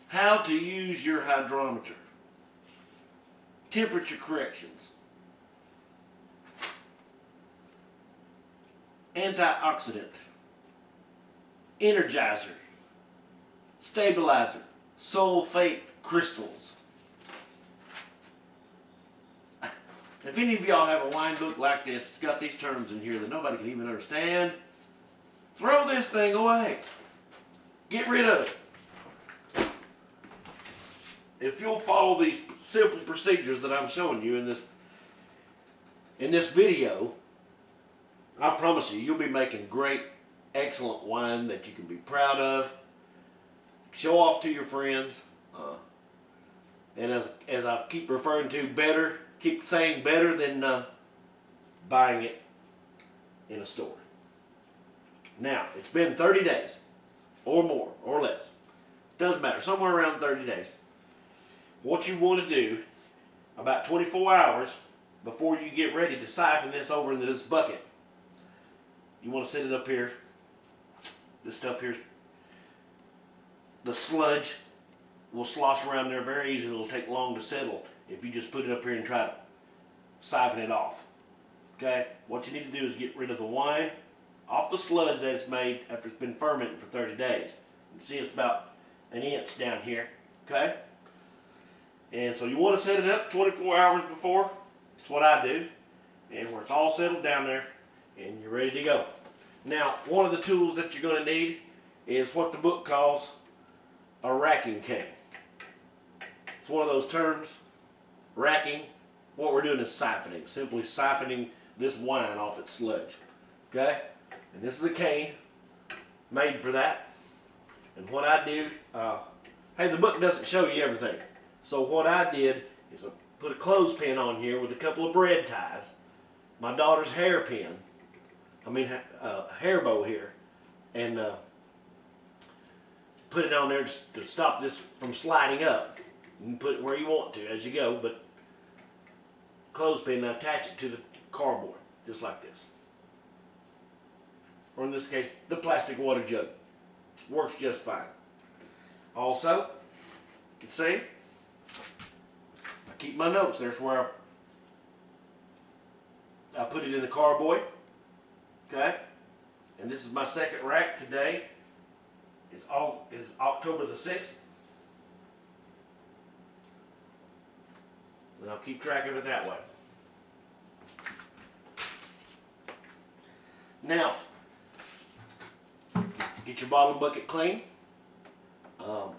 how to use your hydrometer, temperature corrections, antioxidant, energizer, stabilizer, sulfate crystals. If any of y'all have a wine book like this, it's got these terms in here that nobody can even understand, throw this thing away. Get rid of it. If you'll follow these simple procedures that I'm showing you in this video, I promise you, you'll be making great, excellent wine that you can be proud of, show off to your friends, and as I keep referring to, better, keep saying better than buying it in a store. Now, it's been 30 days, or more, or less. Doesn't matter, somewhere around 30 days. What you want to do, about 24 hours before you get ready to siphon this over into this bucket, you want to set it up here. This stuff here's, the sludge will slosh around there very easily. It'll take long to settle if you just put it up here and try to siphon it off. Okay? What you need to do is get rid of the wine off the sludge that it's made after it's been fermenting for 30 days. You see it's about an inch down here. Okay? And so you want to set it up 24 hours before. That's what I do. And where it's all settled down there and you're ready to go. Now, one of the tools that you're going to need is what the book calls a racking cane. It's one of those terms, racking. What we're doing is siphoning, simply siphoning this wine off its sludge. Okay? And this is a cane made for that. And what I do, hey, the book doesn't show you everything. So what I did is I put a clothespin on here with a couple of bread ties, my daughter's hair bow here, and put it on there to stop this from sliding up. You can put it where you want to as you go, but clothespin, and attach it to the cardboard, just like this. Or in this case, the plastic water jug. Works just fine. Also, you can see, I keep my notes. There's where I put it in the carboy. Okay? And this is my second rack today. It's October the 6th. And I'll keep track of it that way. Now, get your bottle and bucket clean.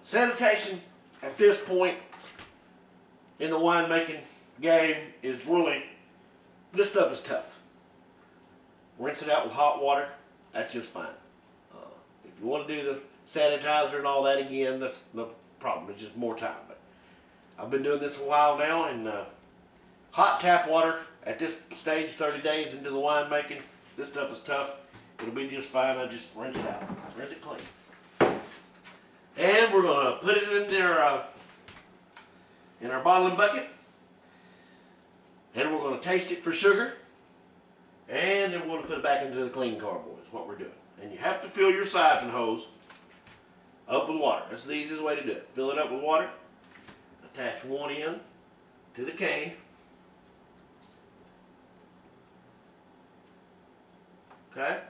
Sanitation at this point in the winemaking game is really, this stuff is tough. Rinse it out with hot water. That's just fine. If you want to do the sanitizer and all that again, that's no problem. It's just more time. But I've been doing this a while now, and hot tap water at this stage, 30 days into the winemaking, this stuff is tough. It'll be just fine. I just rinse it out. Rinse it clean. And we're going to put it in there in our bottle and bucket. And we're going to taste it for sugar. And then we're going to put it back into the clean cardboard is what we're doing. And you have to fill your siphon hose up with water. That's the easiest way to do it. Fill it up with water. Attach one end to the cane. Okay?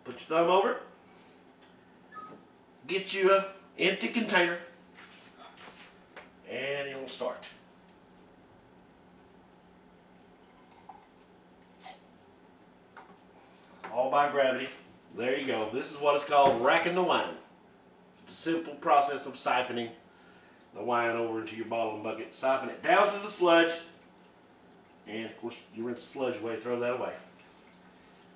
Put your thumb over it. Get you an empty container. And it'll start. All by gravity. There you go. This is what it's called racking the wine. It's a simple process of siphoning the wine over into your bottle and bucket. Siphon it down to the sludge. And of course, you rinse the sludge away, throw that away.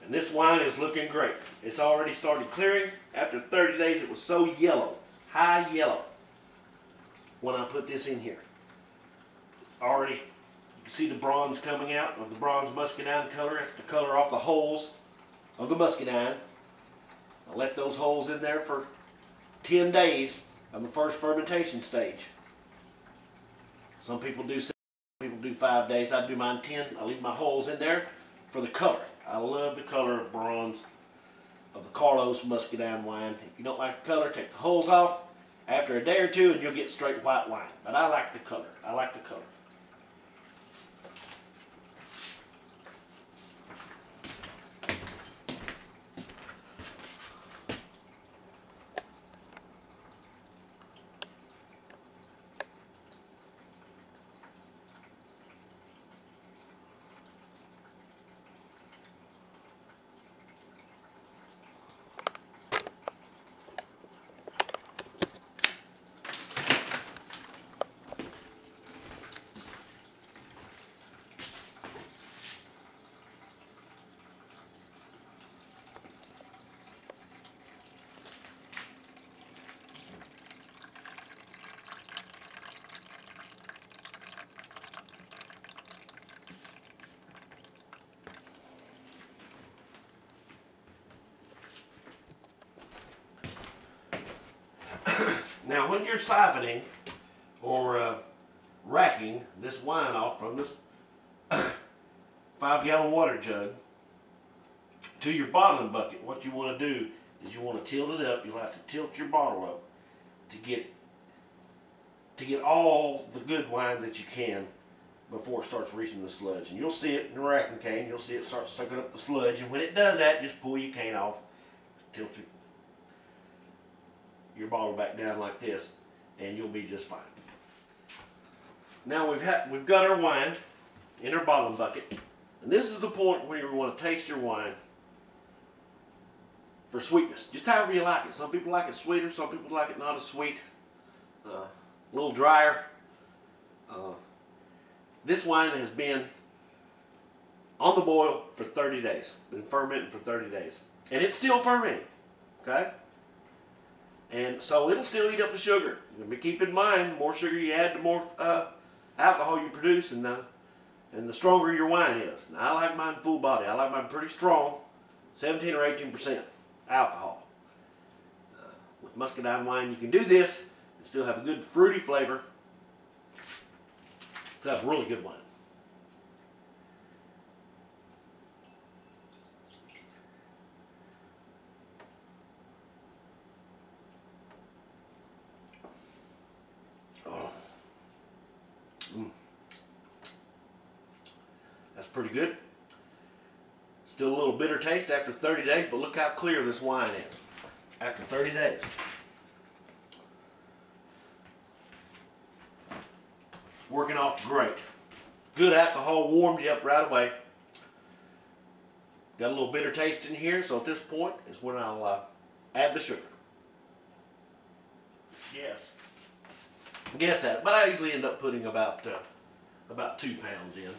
And this wine is looking great. It's already started clearing. After 30 days, it was so yellow, high yellow, when I put this in here. Already, you can see the bronze coming out of the bronze muscadine color. That's the color off the holes of the muscadine. I left those holes in there for 10 days of the first fermentation stage. Some people do 7, some people do 5 days. I do mine 10. I leave my holes in there for the color. I love the color of bronze of the Carlos muscadine wine. If you don't like the color, take the holes off After a day or two, and you'll get straight white wine. But I like the color. I like the color. Now, when you're siphoning or racking this wine off from this 5-gallon water jug to your bottling bucket, what you want to do is you want to tilt it up. You'll have to tilt your bottle up to get all the good wine that you can before it starts reaching the sludge. And you'll see it in the racking cane. You'll see it start sucking up the sludge. And when it does that, just pull your cane off, tilt your bottle back down like this, and you'll be just fine. Now we've got our wine in our bottling bucket, and this is the point where you want to taste your wine for sweetness, just however you like it. Some people like it sweeter, some people like it not as sweet, a little drier. This wine has been on the boil for 30 days, been fermenting for 30 days, and it's still fermenting, okay? And so it'll still eat up the sugar. But keep in mind, the more sugar you add, the more alcohol you produce, and the stronger your wine is. Now, I like mine full body. I like mine pretty strong, 17 or 18% alcohol. With muscadine wine, you can do this and still have a good fruity flavor. Still have really good wine. That's pretty good. Still a little bitter taste after 30 days, but look how clear this wine is after 30 days. Working off great. Good alcohol, warmed you up right away. Got a little bitter taste in here, so at this point is when I'll add the sugar. Yes. Guess that, but I usually end up putting about 2 pounds in.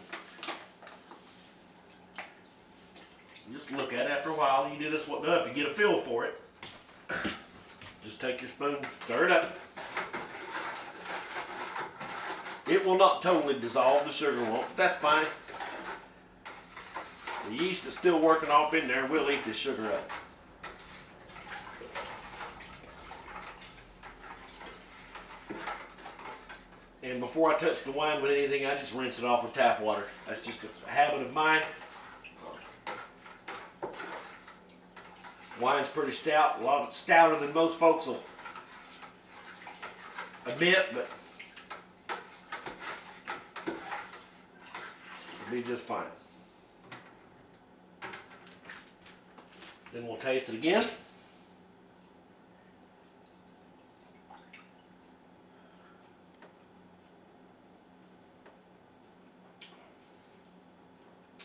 Just look at it after a while. You do this enough to get a feel for it. Just take your spoon, stir it up. It will not totally dissolve, the sugar won't. That's fine. The yeast is still working off in there. We'll eat this sugar up. And before I touch the wine with anything, I just rinse it off with tap water. That's just a habit of mine. Wine's pretty stout, a lot stouter than most folks will admit, but it'll be just fine. Then we'll taste it again.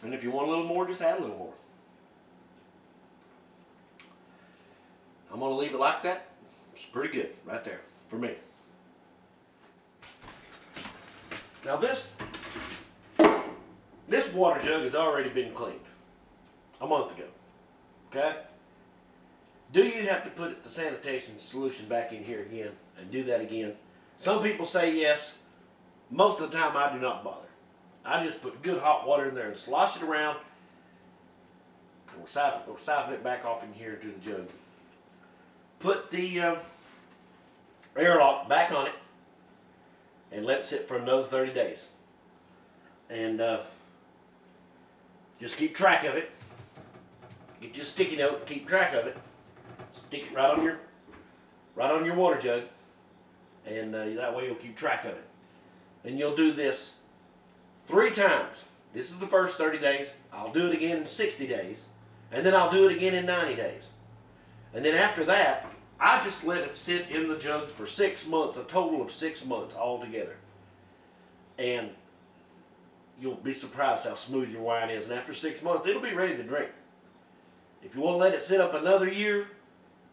And if you want a little more, just add a little more. I'm going to leave it like that. It's pretty good right there for me. Now this water jug has already been cleaned a month ago. Okay? Do you have to put the sanitation solution back in here again and do that again? Some people say yes. Most of the time I do not bother. I just put good hot water in there and slosh it around, and we'll siphon it back off in here into the jug. Put the airlock back on it and let it sit for another 30 days. And just keep track of it. Get you a sticky note, keep track of it. Stick it right on your water jug. and that way you'll keep track of it. And you'll do this 3 times. This is the first 30 days. I'll do it again in 60 days. And then I'll do it again in 90 days. And then after that, I just let it sit in the jugs for 6 months, a total of 6 months altogether. And you'll be surprised how smooth your wine is. And after 6 months, it'll be ready to drink. If you want to let it sit up another year,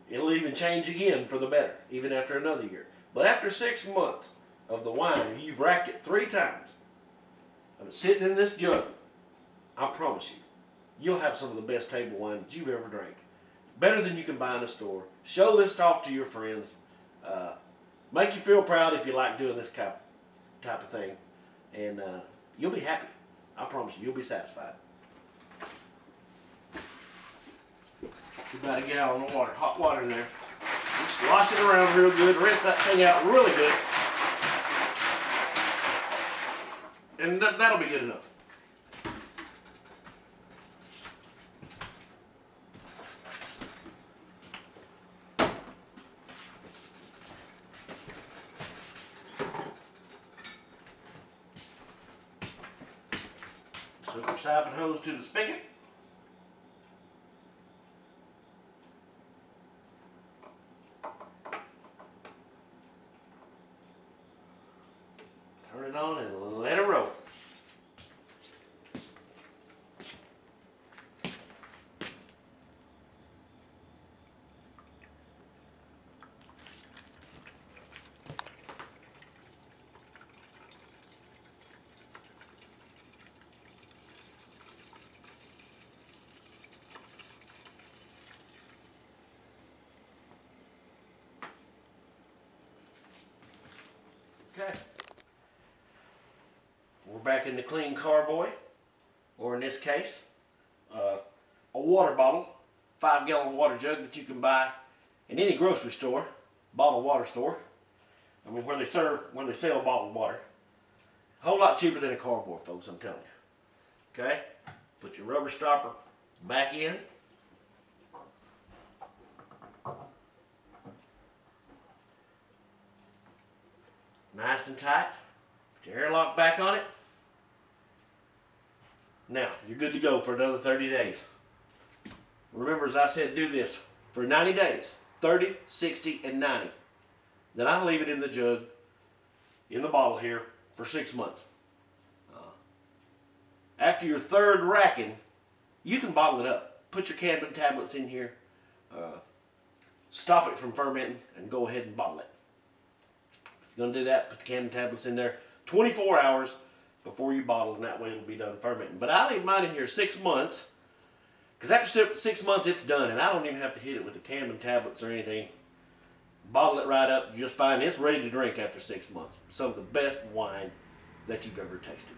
it'll even change again for the better, even after another year. But after 6 months of the wine, you've racked it 3 times, and it's sitting in this jug, I promise you, you'll have some of the best table wine that you've ever drank. Better than you can buy in a store. Show this off to your friends. Make you feel proud if you like doing this type of thing. And you'll be happy. I promise you, you'll be satisfied. About a gallon of water, hot water in there. Just slosh it around real good, rinse that thing out really good. And that'll be good enough. Hook your siphon hose to the spigot. Turn it on and let it roll. Okay. We're back in the clean carboy, or in this case, a water bottle, 5-gallon water jug that you can buy in any grocery store, bottled water store. I mean, where they sell bottled water. A whole lot cheaper than a carboy, folks, I'm telling you. Okay? Put your rubber stopper back in. Nice and tight. Put your airlock back on it. Now, you're good to go for another 30 days. Remember, as I said, do this for 90 days. 30, 60, and 90. Then I leave it in the jug, in the bottle here, for 6 months. After your 3rd racking, you can bottle it up. Put your cannabis tablets in here. Stop it from fermenting, and go ahead and bottle it. If you're going to do that, put the cannabis tablets in there 24 hours before you bottle, and that way it'll be done fermenting. But I leave mine in here 6 months, because after 6 months it's done, and I don't even have to hit it with the cannabis tablets or anything. Bottle it right up just fine. It's ready to drink after 6 months. Some of the best wine that you've ever tasted.